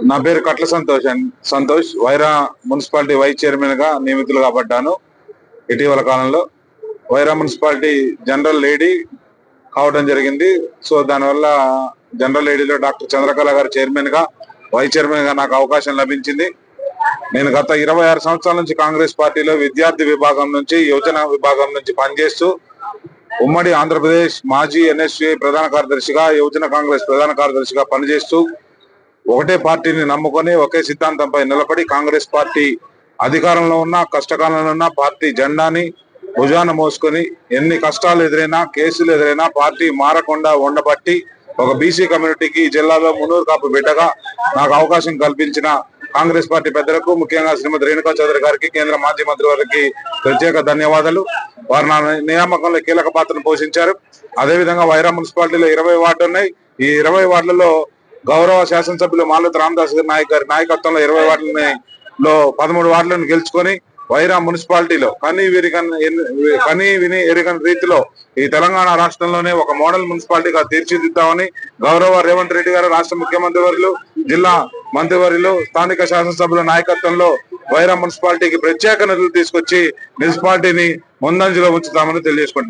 నా పేరు Katla Santosh Wyra municipality vice chairman గా నియమితులు కాబడ్డాను. ఇటీవల కాలంలో వైరా మున్సిపాలిటీ జనరల్ లేడీ కావడం జరిగింది. సో దానివల్ల జనరల్ లేడీలో డాక్టర్ చంద్రకళ గారు చైర్మన్ గా వైస్ చైర్మన్ గా నాకు అవకాశం లభించింది. నేను గత 26 సంవత్సరాల నుంచి కాంగ్రెస్ పార్టీలో విద్యార్థి విభాగం నుంచి యువజన విభాగం నుంచి పనిచేస్తూ ఉమ్మడి ఆంధ్రప్రదేశ్ మాజీ ఎన్ఎస్యుఐ ప్రధాన కార్యదర్శిగా యువజన కాంగ్రెస్ ప్రధాన కార్యదర్శిగా పనిచేస్తూ ఒకటే పార్టీని నమ్ముకొని ఒకే సిద్ధాంతంపై నిలబడి కాంగ్రెస్ పార్టీ అధికారంలో ఉన్న కష్టకాలంలో ఉన్న పార్టీ జెండాని భుజాన మోసుకొని ఎన్ని కష్టాలు ఎదురైనా కేసులు ఎదురైనా పార్టీ మారకుండా ఉండబట్టి ఒక బీసీ కమ్యూనిటీకి జిల్లాలో మున్నూరు కాపు బిడ్డగా నాకు అవకాశం కల్పించిన కాంగ్రెస్ పార్టీ పెద్దలకు ముఖ్యంగా శ్రీమతి రేణుకా చౌదరి గారికి కేంద్ర మాజీ మంత్రి వారికి ప్రత్యేక ధన్యవాదాలు. వారు నా నియామకంలో కీలక పాత్రను పోషించారు. అదేవిధంగా వైరా మున్సిపాలిటీలో 20 వార్డులు ఉన్నాయి. ఈ 20 వార్డులలో గౌరవ శాసనసభ్యులు మాలతి రామదాస్ నాయక్ గారి నాయకత్వంలో 20 వార్డులలో 13 వార్డులను గెలుచుకొని వైరా మున్సిపాలిటీలో కనీ విని ఎరుగని రీతిలో ఈ తెలంగాణ రాష్ట్రంలోనే ఒక మోడల్ మున్సిపాలిటీగా తీర్చిదిద్దామని గౌరవ రేవంత్ రెడ్డి గారు రాష్ట్ర ముఖ్యమంత్రి వర్యులు జిల్లా మంత్రివర్యులు స్థానిక శాసనసభ్యుల నాయకత్వంలో వైరా మున్సిపాలిటీకి ప్రత్యేక నిధులు తీసుకొచ్చి మున్సిపాలిటీని ముందంజలో ఉంచుతామని తెలియజేసుకుంటున్నాను.